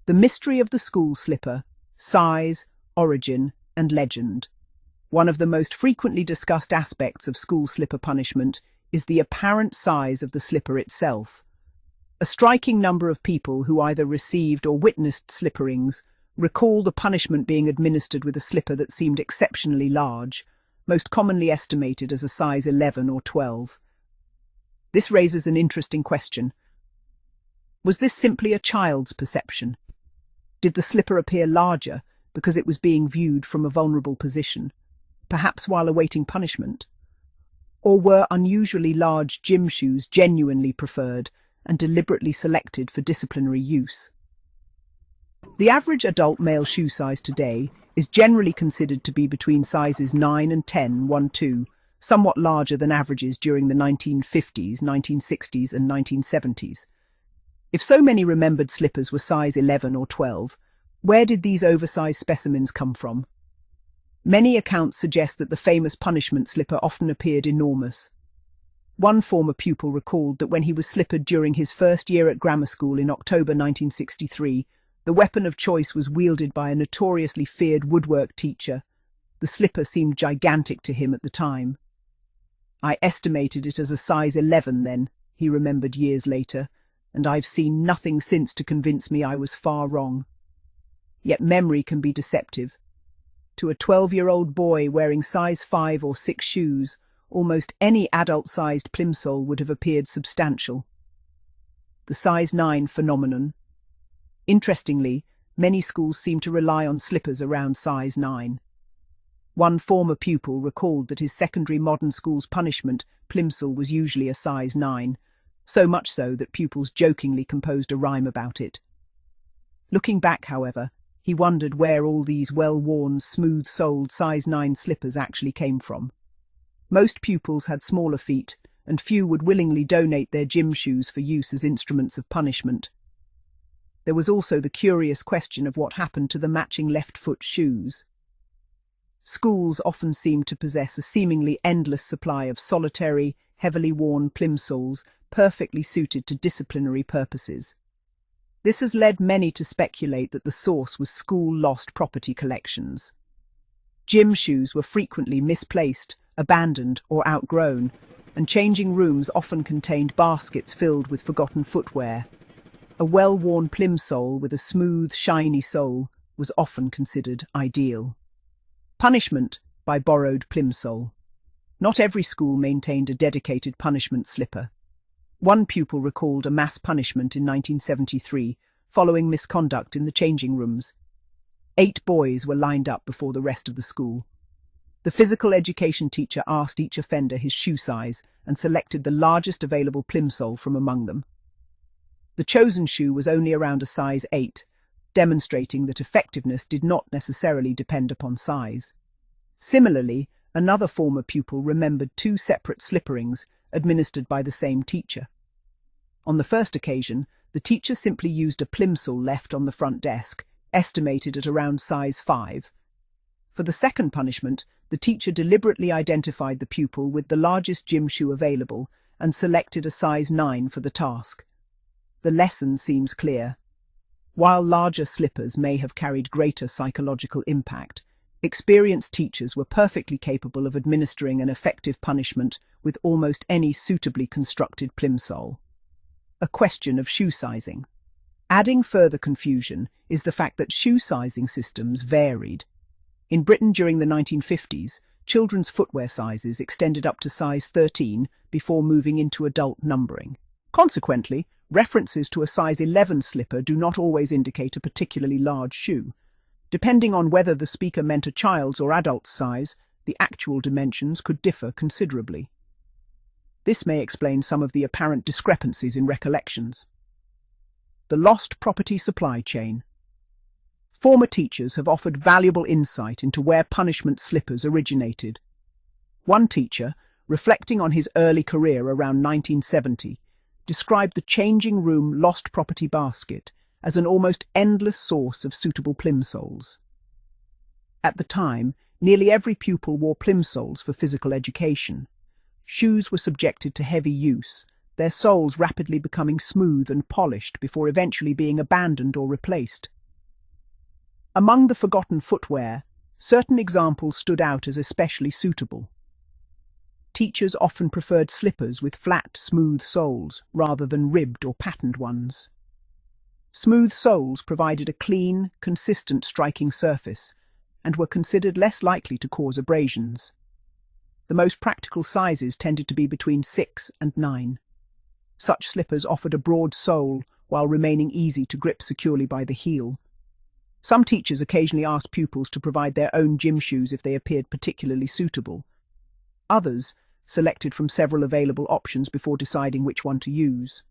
The mystery of the school slipper: size, origin, and legend. One of the most frequently discussed aspects of school slipper punishment is the apparent size of the slipper itself. A striking number of people who either received or witnessed slipperings recall the punishment being administered with a slipper that seemed exceptionally large, most commonly estimated as a size 11 or 12. This raises an interesting question. Was this simply a child's perception? Did the slipper appear larger because it was being viewed from a vulnerable position, perhaps while awaiting punishment? Or were unusually large gym shoes genuinely preferred and deliberately selected for disciplinary use? The average adult male shoe size today is generally considered to be between sizes 9 and 10, 1-2, somewhat larger than averages during the 1950s, 1960s, and 1970s. If so many remembered slippers were size 11 or 12, where did these oversized specimens come from? Many accounts suggest that the famous punishment slipper often appeared enormous. One former pupil recalled that when he was slippered during his first year at grammar school in October 1963, the weapon of choice was wielded by a notoriously feared woodwork teacher. The slipper seemed gigantic to him at the time. "I estimated it as a size 11 then," he remembered years later, "and I've seen nothing since to convince me I was far wrong." Yet memory can be deceptive. To a 12-year-old boy wearing size 5 or 6 shoes, almost any adult-sized plimsoll would have appeared substantial. The size 9 phenomenon. Interestingly, many schools seem to rely on slippers around size 9. One former pupil recalled that his secondary modern school's punishment plimsoll was usually a size 9, so much so that pupils jokingly composed a rhyme about it. Looking back, however, he wondered where all these well-worn, smooth-soled size 9 slippers actually came from. Most pupils had smaller feet, and few would willingly donate their gym shoes for use as instruments of punishment. There was also the curious question of what happened to the matching left-foot shoes. Schools often seemed to possess a seemingly endless supply of solitary, heavily worn plimsolls perfectly suited to disciplinary purposes. This has led many to speculate that the source was school lost property collections. Gym shoes were frequently misplaced, abandoned, or outgrown, and changing rooms often contained baskets filled with forgotten footwear. A well-worn plimsoll with a smooth, shiny sole was often considered ideal. Punishment by borrowed plimsoll. Not every school maintained a dedicated punishment slipper. One pupil recalled a mass punishment in 1973 following misconduct in the changing rooms. 8 boys were lined up before the rest of the school. The physical education teacher asked each offender his shoe size and selected the largest available plimsoll from among them. The chosen shoe was only around a size 8, demonstrating that effectiveness did not necessarily depend upon size. Similarly, another former pupil remembered 2 separate slipperings administered by the same teacher. On the first occasion, the teacher simply used a plimsoll left on the front desk, estimated at around size 5. For the second punishment, the teacher deliberately identified the pupil with the largest gym shoe available and selected a size 9 for the task. The lesson seems clear. While larger slippers may have carried greater psychological impact, experienced teachers were perfectly capable of administering an effective punishment with almost any suitably constructed plimsoll. A question of shoe sizing. Adding further confusion is the fact that shoe sizing systems varied. In Britain during the 1950s, children's footwear sizes extended up to size 13 before moving into adult numbering. Consequently, references to a size 11 slipper do not always indicate a particularly large shoe. Depending on whether the speaker meant a child's or adult's size, the actual dimensions could differ considerably. This may explain some of the apparent discrepancies in recollections. The lost property supply chain. Former teachers have offered valuable insight into where punishment slippers originated. One teacher, reflecting on his early career around 1970, described the changing room lost property basket as an almost endless source of suitable plimsolls. At the time, nearly every pupil wore plimsolls for physical education. Shoes were subjected to heavy use, their soles rapidly becoming smooth and polished before eventually being abandoned or replaced. Among the forgotten footwear, certain examples stood out as especially suitable. Teachers often preferred slippers with flat, smooth soles rather than ribbed or patterned ones. Smooth soles provided a clean, consistent striking surface and were considered less likely to cause abrasions. The most practical sizes tended to be between 6 and 9. Such slippers offered a broad sole while remaining easy to grip securely by the heel. Some teachers occasionally asked pupils to provide their own gym shoes if they appeared particularly suitable. Others selected from several available options before deciding which one to use.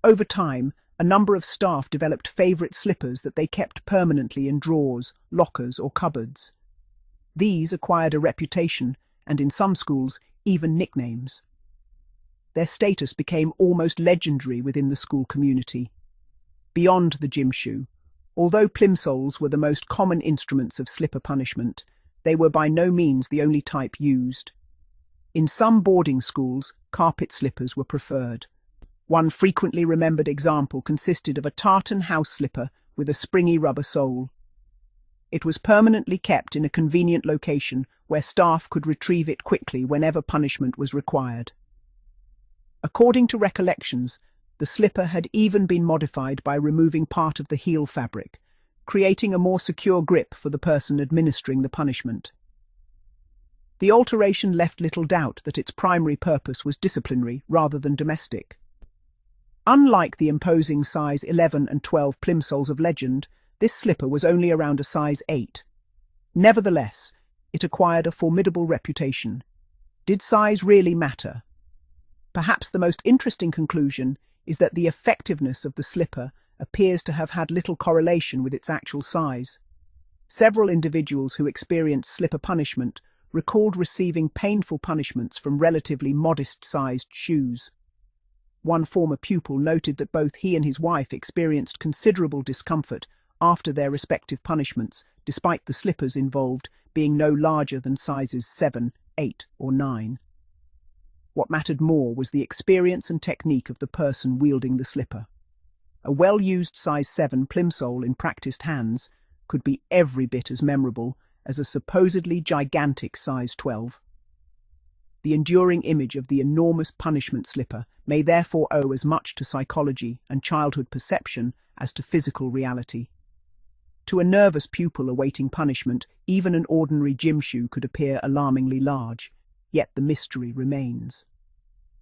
Over time, a number of staff developed favourite slippers that they kept permanently in drawers, lockers, or cupboards. These acquired a reputation, and in some schools, even nicknames. Their status became almost legendary within the school community. Beyond the gym shoe, although plimsolls were the most common instruments of slipper punishment, they were by no means the only type used. In some boarding schools, carpet slippers were preferred. One frequently remembered example consisted of a tartan house slipper with a springy rubber sole. It was permanently kept in a convenient location where staff could retrieve it quickly whenever punishment was required. According to recollections, the slipper had even been modified by removing part of the heel fabric, creating a more secure grip for the person administering the punishment. The alteration left little doubt that its primary purpose was disciplinary rather than domestic. Unlike the imposing size 11 and 12 plimsolls of legend, this slipper was only around a size 8. Nevertheless, it acquired a formidable reputation. Did size really matter? Perhaps the most interesting conclusion is that the effectiveness of the slipper appears to have had little correlation with its actual size. Several individuals who experienced slipper punishment recalled receiving painful punishments from relatively modest-sized shoes. One former pupil noted that both he and his wife experienced considerable discomfort after their respective punishments, despite the slippers involved being no larger than sizes 7, 8, or 9. What mattered more was the experience and technique of the person wielding the slipper. A well-used size 7 plimsoll in practiced hands could be every bit as memorable as a supposedly gigantic size 12. The enduring image of the enormous punishment slipper may therefore owe as much to psychology and childhood perception as to physical reality. To a nervous pupil awaiting punishment, even an ordinary gym shoe could appear alarmingly large, yet the mystery remains.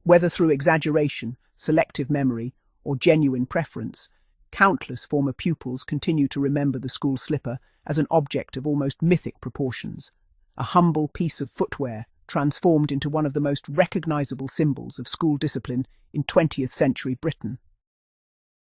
Whether through exaggeration, selective memory, or genuine preference, countless former pupils continue to remember the school slipper as an object of almost mythic proportions, a humble piece of footwear transformed into one of the most recognizable symbols of school discipline in 20th century Britain.